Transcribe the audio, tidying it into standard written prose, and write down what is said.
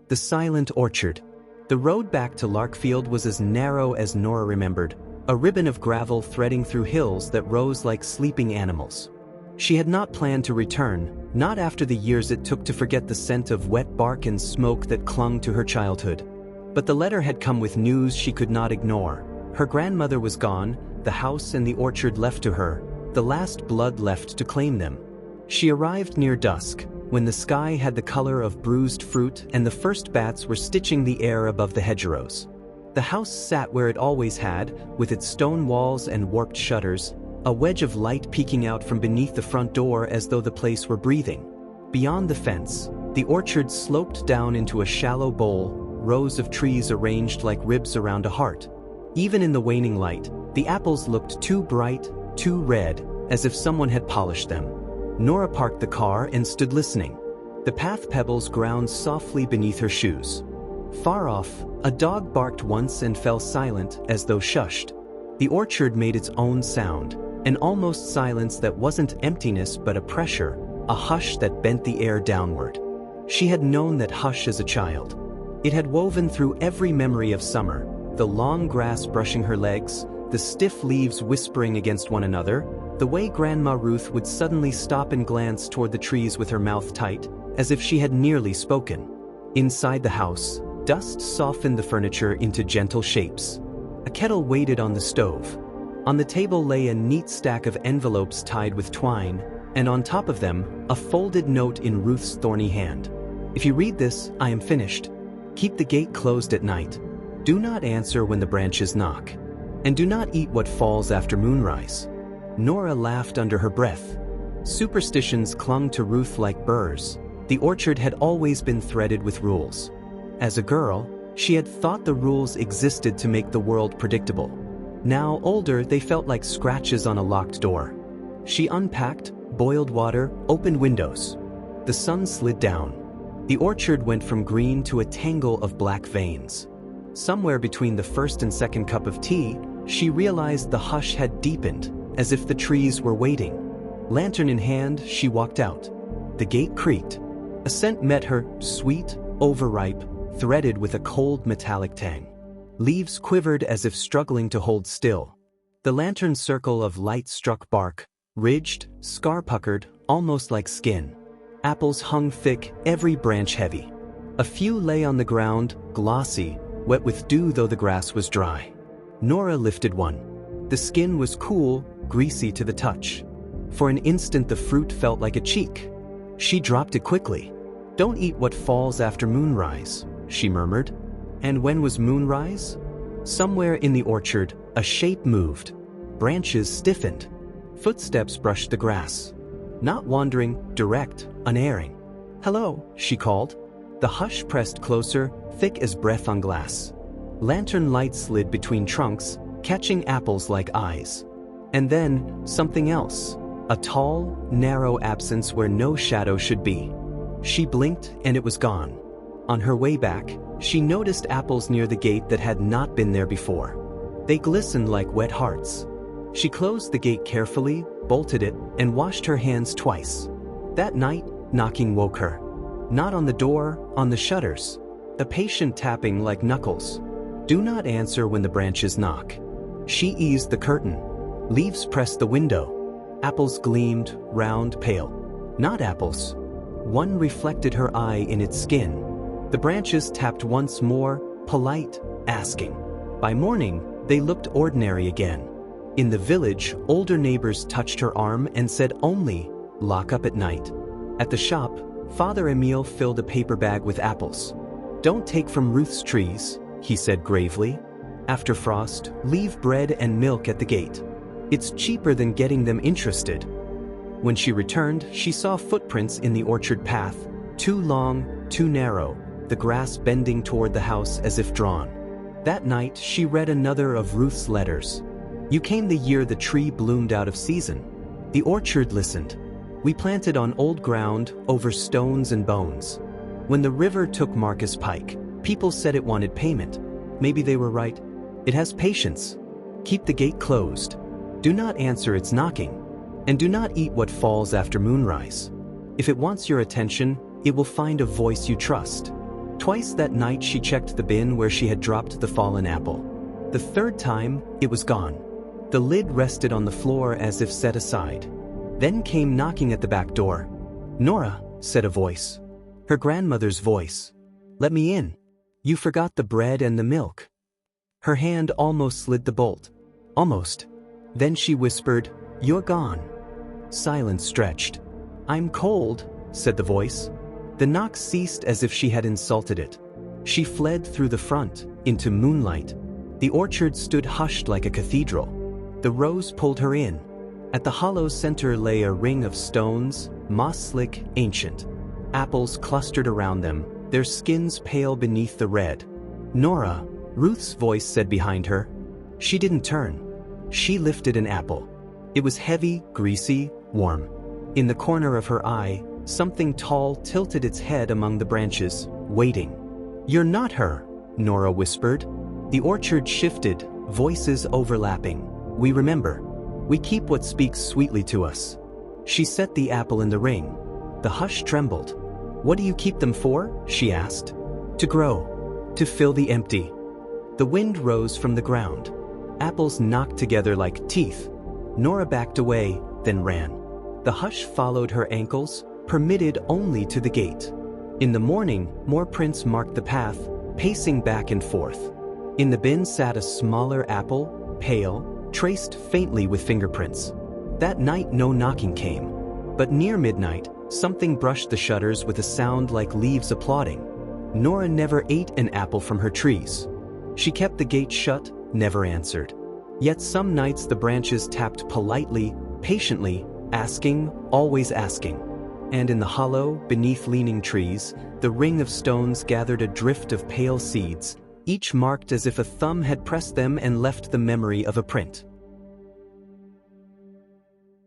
The silent orchard. The road back to Larkfield was as narrow as Nora remembered, a ribbon of gravel threading through hills that rose like sleeping animals. She had not planned to return, not after the years it took to forget the scent of wet bark and smoke that clung to her childhood. But the letter had come with news she could not ignore. Her grandmother was gone, the house and the orchard left to her, the last blood left to claim them. She arrived near dusk, when the sky had the color of bruised fruit and the first bats were stitching the air above the hedgerows. The house sat where it always had, with its stone walls and warped shutters, a wedge of light peeking out from beneath the front door as though the place were breathing. Beyond the fence, the orchard sloped down into a shallow bowl, rows of trees arranged like ribs around a heart. Even in the waning light, the apples looked too bright, too red, as if someone had polished them. Nora parked the car and stood listening. The path pebbles ground softly beneath her shoes. Far off, a dog barked once and fell silent as though shushed. The orchard made its own sound, an almost silence that wasn't emptiness but a pressure, a hush that bent the air downward. She had known that hush as a child. It had woven through every memory of summer, the long grass brushing her legs, the stiff leaves whispering against one another, the way Grandma Ruth would suddenly stop and glance toward the trees with her mouth tight, as if she had nearly spoken. Inside the house, dust softened the furniture into gentle shapes. A kettle waited on the stove. On the table lay a neat stack of envelopes tied with twine, and on top of them, a folded note in Ruth's thorny hand. If you read this, I am finished. Keep the gate closed at night. Do not answer when the branches knock. And do not eat what falls after moonrise. Nora laughed under her breath. Superstitions clung to Ruth like burrs. The orchard had always been threaded with rules. As a girl, she had thought the rules existed to make the world predictable. Now, older, they felt like scratches on a locked door. She unpacked, boiled water, opened windows. The sun slid down. The orchard went from green to a tangle of black veins. Somewhere between the first and second cup of tea, she realized the hush had deepened, as if the trees were waiting. Lantern in hand, she walked out. The gate creaked. A scent met her, sweet, overripe, threaded with a cold metallic tang. Leaves quivered as if struggling to hold still. The lantern's circle of light struck bark, ridged, scar-puckered, almost like skin. Apples hung thick, every branch heavy. A few lay on the ground, glossy, wet with dew though the grass was dry. Nora lifted one. The skin was cool, greasy to the touch. For an instant the fruit felt like a cheek. She dropped it quickly. "Don't eat what falls after moonrise," she murmured. And when was moonrise? Somewhere in the orchard, a shape moved. Branches stiffened. Footsteps brushed the grass. Not wandering, direct, unerring. "Hello," she called. The hush pressed closer, thick as breath on glass. Lantern light slid between trunks, catching apples like eyes. And then, something else. A tall, narrow absence where no shadow should be. She blinked and it was gone. On her way back, she noticed apples near the gate that had not been there before. They glistened like wet hearts. She closed the gate carefully, bolted it, and washed her hands twice. That night, knocking woke her. Not on the door, on the shutters. A patient tapping like knuckles. Do not answer when the branches knock. She eased the curtain. Leaves pressed the window. Apples gleamed, round, pale. Not apples. One reflected her eye in its skin. The branches tapped once more, polite, asking. By morning, they looked ordinary again. In the village, older neighbors touched her arm and said only, "Lock up at night." At the shop, Father Emile filled a paper bag with apples. "Don't take from Ruth's trees," he said gravely. "After frost, leave bread and milk at the gate. It's cheaper than getting them interested." When she returned, she saw footprints in the orchard path, too long, too narrow, the grass bending toward the house as if drawn. That night, she read another of Ruth's letters. "You came the year the tree bloomed out of season. The orchard listened. We planted on old ground, over stones and bones. When the river took Marcus Pike, people said it wanted payment. Maybe they were right. It has patience. Keep the gate closed. Do not answer its knocking. And do not eat what falls after moonrise. If it wants your attention, it will find a voice you trust." Twice that night she checked the bin where she had dropped the fallen apple. The third time, it was gone. The lid rested on the floor as if set aside. Then came knocking at the back door. "Nora," said a voice. Her grandmother's voice. "Let me in. You forgot the bread and the milk." Her hand almost slid the bolt. Almost. Then she whispered, "You're gone." Silence stretched. "I'm cold," said the voice. The knock ceased as if she had insulted it. She fled through the front, into moonlight. The orchard stood hushed like a cathedral. The rose pulled her in. At the hollow center lay a ring of stones, moss-slick, ancient. Apples clustered around them, their skins pale beneath the red. "Nora," Ruth's voice said behind her. She didn't turn. She lifted an apple. It was heavy, greasy, warm. In the corner of her eye, something tall tilted its head among the branches, waiting. "You're not her," Nora whispered. The orchard shifted, voices overlapping. "We remember. We keep what speaks sweetly to us." She set the apple in the ring. The hush trembled. "What do you keep them for?" she asked. "To grow. To fill the empty." The wind rose from the ground. Apples knocked together like teeth. Nora backed away, then ran. The hush followed her ankles, permitted only to the gate. In the morning, more prints marked the path, pacing back and forth. In the bin sat a smaller apple, pale, traced faintly with fingerprints. That night no knocking came. But near midnight, something brushed the shutters with a sound like leaves applauding. Nora never ate an apple from her trees. She kept the gate shut, never answered. Yet some nights the branches tapped politely, patiently, asking, always asking. And in the hollow, beneath leaning trees, the ring of stones gathered a drift of pale seeds, each marked as if a thumb had pressed them and left the memory of a print.